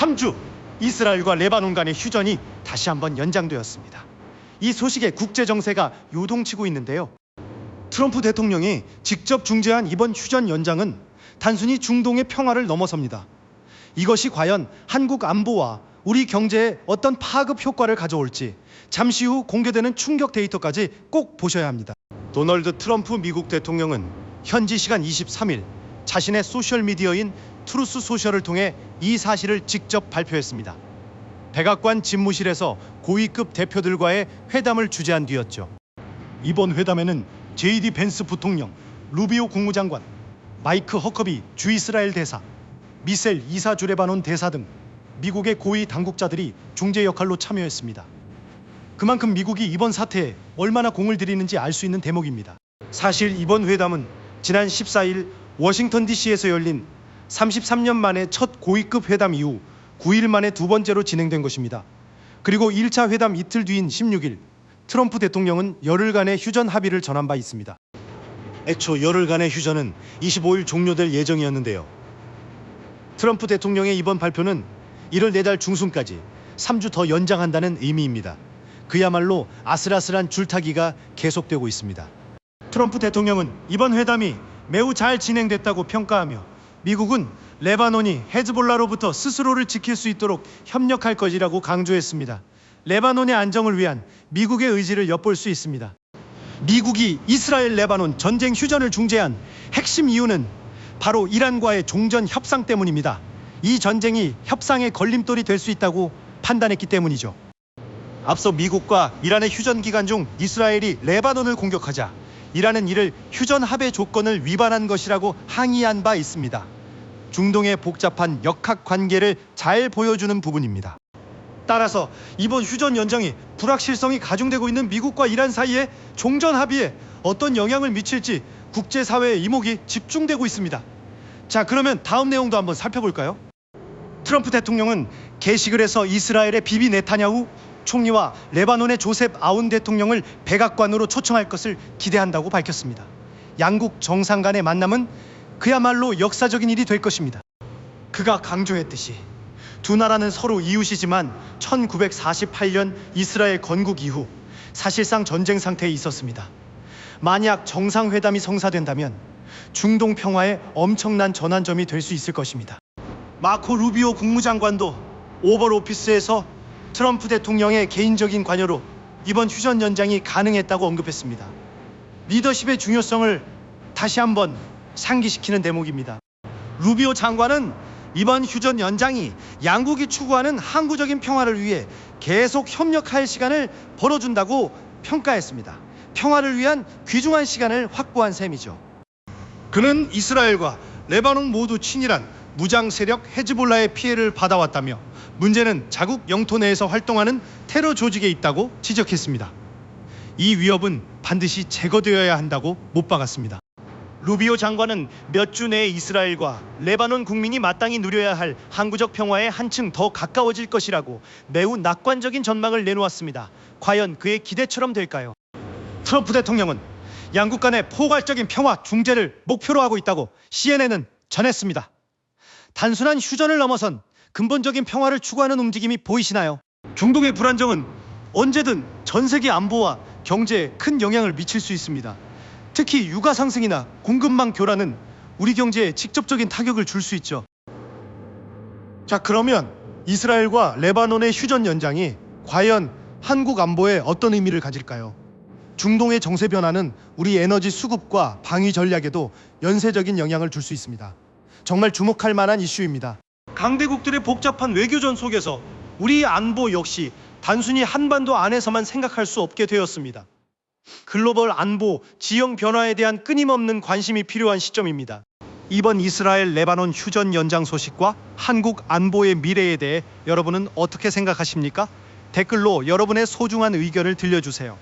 3주 이스라엘과 레바논 간의 휴전이 다시 한번 연장되었습니다. 이 소식에 국제 정세가 요동치고 있는데요. 트럼프 대통령이 직접 중재한 이번 휴전 연장은 단순히 중동의 평화를 넘어섭니다. 이것이 과연 한국 안보와 우리 경제에 어떤 파급 효과를 가져올지 잠시 후 공개되는 충격 데이터까지 꼭 보셔야 합니다. 도널드 트럼프 미국 대통령은 현지 시간 23일 자신의 소셜미디어인 트루스 소셜을 통해 이 사실을 직접 발표했습니다. 백악관 집무실에서 고위급 대표들과의 회담을 주재한 뒤였죠. 이번 회담에는 JD 벤스 부통령, 루비오 국무장관, 마이크 허커비 주이스라엘 대사, 미셀 이사 주레바논 대사 등 미국의 고위 당국자들이 중재 역할로 참여했습니다. 그만큼 미국이 이번 사태에 얼마나 공을 들이는지 알 수 있는 대목입니다. 사실 이번 회담은 지난 14일 워싱턴 DC에서 열린 33년 만에 첫 고위급 회담 이후 9일 만에 두 번째로 진행된 것입니다. 그리고 1차 회담 이틀 뒤인 16일 트럼프 대통령은 열흘간의 휴전 합의를 전한 바 있습니다. 애초 열흘간의 휴전은 25일 종료될 예정이었는데요. 트럼프 대통령의 이번 발표는 1월 4달 중순까지 3주 더 연장한다는 의미입니다. 그야말로 아슬아슬한 줄타기가 계속되고 있습니다. 트럼프 대통령은 이번 회담이 매우 잘 진행됐다고 평가하며 미국은 레바논이 헤즈볼라로부터 스스로를 지킬 수 있도록 협력할 것이라고 강조했습니다. 레바논의 안정을 위한 미국의 의지를 엿볼 수 있습니다. 미국이 이스라엘 레바논 전쟁 휴전을 중재한 핵심 이유는 바로 이란과의 종전 협상 때문입니다. 이 전쟁이 협상의 걸림돌이 될 수 있다고 판단했기 때문이죠. 앞서 미국과 이란의 휴전 기간 중 이스라엘이 레바논을 공격하자 이란은 이를 휴전 합의 조건을 위반한 것이라고 항의한 바 있습니다. 중동의 복잡한 역학 관계를 잘 보여주는 부분입니다. 따라서 이번 휴전 연장이 불확실성이 가중되고 있는 미국과 이란 사이의 종전 합의에 어떤 영향을 미칠지 국제사회의 이목이 집중되고 있습니다. 자, 그러면 다음 내용도 한번 살펴볼까요? 트럼프 대통령은 게시글 에서 이스라엘의 비비 네타냐후 총리와 레바논의 조셉 아운 대통령을 백악관으로 초청할 것을 기대한다고 밝혔습니다. 양국 정상 간의 만남은 그야말로 역사적인 일이 될 것입니다. 그가 강조했듯이 두 나라는 서로 이웃이지만 1948년 이스라엘 건국 이후 사실상 전쟁 상태에 있었습니다. 만약 정상회담이 성사된다면 중동 평화에 엄청난 전환점이 될 수 있을 것입니다. 마코 루비오 국무장관도 오벌 오피스에서 트럼프 대통령의 개인적인 관여로 이번 휴전 연장이 가능했다고 언급했습니다. 리더십의 중요성을 다시 한번 상기시키는 대목입니다. 루비오 장관은 이번 휴전 연장이 양국이 추구하는 항구적인 평화를 위해 계속 협력할 시간을 벌어준다고 평가했습니다. 평화를 위한 귀중한 시간을 확보한 셈이죠. 그는 이스라엘과 레바논 모두 친일한 무장 세력 헤즈볼라의 피해를 받아왔다며 문제는 자국 영토 내에서 활동하는 테러 조직에 있다고 지적했습니다. 이 위협은 반드시 제거되어야 한다고 못 박았습니다. 루비오 장관은 몇 주 내에 이스라엘과 레바논 국민이 마땅히 누려야 할 항구적 평화에 한층 더 가까워질 것이라고 매우 낙관적인 전망을 내놓았습니다. 과연 그의 기대처럼 될까요? 트럼프 대통령은 양국 간의 포괄적인 평화 중재를 목표로 하고 있다고 CNN은 전했습니다. 단순한 휴전을 넘어선 근본적인 평화를 추구하는 움직임이 보이시나요? 중동의 불안정은 언제든 전 세계 안보와 경제에 큰 영향을 미칠 수 있습니다. 특히 유가 상승이나 공급망 교란은 우리 경제에 직접적인 타격을 줄 수 있죠. 자, 그러면 이스라엘과 레바논의 휴전 연장이 과연 한국 안보에 어떤 의미를 가질까요? 중동의 정세 변화는 우리 에너지 수급과 방위 전략에도 연쇄적인 영향을 줄 수 있습니다. 정말 주목할 만한 이슈입니다. 강대국들의 복잡한 외교전 속에서 우리 안보 역시 단순히 한반도 안에서만 생각할 수 없게 되었습니다. 글로벌 안보, 지형 변화에 대한 끊임없는 관심이 필요한 시점입니다. 이번 이스라엘 레바논 휴전 연장 소식과 한국 안보의 미래에 대해 여러분은 어떻게 생각하십니까? 댓글로 여러분의 소중한 의견을 들려주세요.